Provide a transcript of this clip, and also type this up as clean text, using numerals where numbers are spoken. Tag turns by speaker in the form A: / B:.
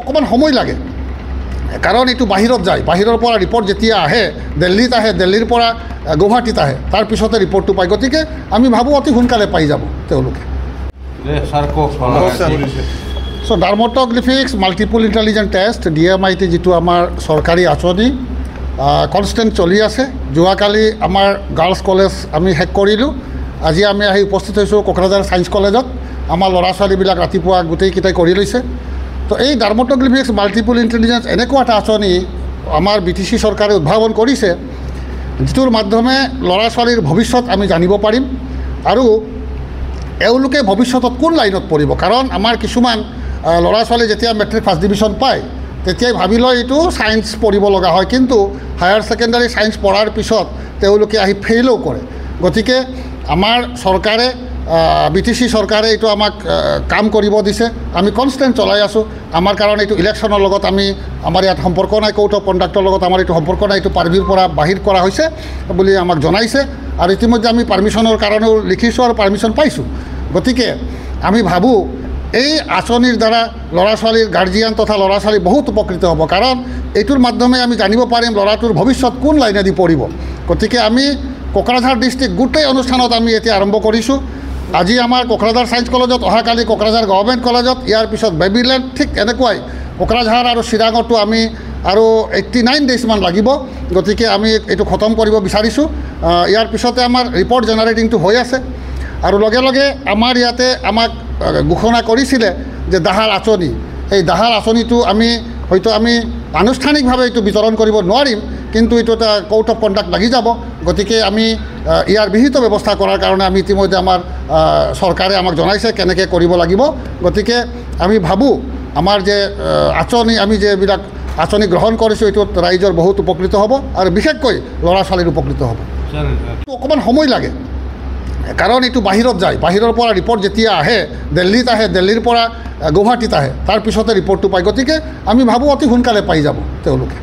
A: অকণমান সময় লাগে, কাৰণ এইটো বাহিৰত যায়, বাহিৰৰ পৰা ৰিপৰ্ট যেতিয়া আহে দিল্লীত আহে, দিল্লীৰ পৰা গুৱাহাটীত আহে, তাৰপিছতে ৰিপৰ্টটো পায়। গতিকে আমি ভাবোঁ অতি সোনকালে পাই যাব তেওঁলোকে। চ' ডাৰ্মটগ্লিফিক্স মাল্টিপল ইণ্টেলিজেণ্ট টেষ্ট DMIT যিটো আমাৰ চৰকাৰী আঁচনি কনষ্টেণ্ট চলি আছে। যোৱাকালি আমাৰ গাৰ্লছ কলেজ আমি শেষ কৰিলোঁ। আজি আমি আহি উপস্থিত হৈছোঁ কোকৰাঝাৰ ছায়েন্স কলেজত। আমাৰ ল'ৰা ছোৱালীবিলাক ৰাতিপুৱা গোটেইকেইটাই কৰি লৈছে। তো এই ডাৰ্মটগ্লিফিক্স মাল্টিপল ইণ্টেলিজেন্স এনেকুৱা এটা আঁচনি আমাৰ BTC চৰকাৰে উদ্ভাৱন কৰিছে, যিটোৰ মাধ্যমে ল'ৰা ছোৱালীৰ ভৱিষ্যত আমি জানিব পাৰিম আৰু এওঁলোকে ভৱিষ্যতত কোন লাইনত পঢ়িব। কাৰণ আমাৰ কিছুমান ল'ৰা ছোৱালী যেতিয়া মেট্ৰিক ফাৰ্ষ্ট ডিভিজন পায় তেতিয়াই ভাবি লয় এইটো ছায়েন্স পঢ়িব লগা হয়, কিন্তু হায়াৰ ছেকেণ্ডাৰী ছায়েন্স পঢ়াৰ পিছত তেওঁলোকে আহি ফেইলো কৰে। গতিকে আমাৰ চৰকাৰে BTC চৰকাৰে এইটো আমাক কাম কৰিব দিছে। আমি কনষ্টেণ্ট চলাই আছোঁ। আমাৰ কাৰণে এইটো ইলেকশ্যনৰ লগত আমাৰ ইয়াত সম্পৰ্ক নাই, কোড অফ কণ্ডাক্টৰ লগত আমাৰ এইটো সম্পৰ্ক নাই। এইটো পাৰ্ভিৰ পৰা বাহিৰ কৰা হৈছে বুলি আমাক জনাইছে আৰু ইতিমধ্যে আমি পাৰ্মিশ্যনৰ কাৰণেও লিখিছোঁ আৰু পাৰ্মিশ্যন পাইছোঁ। গতিকে আমি ভাবোঁ এই আঁচনিৰ দ্বাৰা ল'ৰা ছোৱালীৰ গাৰ্জিয়ান তথা ল'ৰা ছোৱালী বহুত উপকৃত হ'ব, কাৰণ এইটোৰ মাধ্যমে আমি জানিব পাৰিম ল'ৰাটোৰ ভৱিষ্যত কোন লাইনেদি পঢ়িব। গতিকে আমি কোকৰাঝাৰ ডিষ্ট্ৰিক্ট গোটেই অনুষ্ঠানত আমি এতিয়া আৰম্ভ কৰিছোঁ। আজি আমাৰ কোকৰাঝাৰ ছায়েন্স কলেজত, অহাকালি কোকৰাঝাৰ গভৰ্ণমেণ্ট কলেজত, ইয়াৰ পিছত বেবীলেণ্ড, ঠিক এনেকুৱাই কোকৰাঝাৰ আৰু চিৰাঙতো আমি আৰু 89 ডেইজমান লাগিব। গতিকে আমি এইটো খতম কৰিব বিচাৰিছোঁ। ইয়াৰ পিছতে আমাৰ ৰিপৰ্ট জেনেৰেটিংটো হৈ আছে আৰু লগে লগে আমাৰ ইয়াতে আমাক ঘোষণা কৰিছিলে যে দাহাৰ আঁচনি, এই দাহাৰ আঁচনিটো হয়তো আমি আনুষ্ঠানিকভাৱে এইটো বিতৰণ কৰিব নোৱাৰিম, কিন্তু এইটো এটা কোড অফ কণ্ডাক্ট লাগি যাব। গতিকে আমি ইয়াৰ বিহিত ব্যৱস্থা কৰাৰ কাৰণে আমি ইতিমধ্যে আমাৰ চৰকাৰে আমাক জনাইছে কেনেকৈ কৰিব লাগিব। গতিকে আমি ভাবোঁ আমাৰ যে আঁচনি, আমি যে এইবিলাক আঁচনি গ্ৰহণ কৰিছোঁ, এইটোত ৰাইজৰ বহুত উপকৃত হ'ব আৰু বিশেষকৈ ল'ৰা ছোৱালীৰ উপকৃত হ'ব। অকণমান সময় লাগে, কাৰণ এইটো বাহিৰত যায়, বাহিৰৰ পৰা ৰিপৰ্ট যেতিয়া আহে দিল্লীত আহে, দিল্লীৰ পৰা গুৱাহাটীত আহে, তাৰপিছতে ৰিপৰ্টটো পায়। গতিকে আমি ভাবোঁ অতি সোনকালে পাই যাব তেওঁলোকে।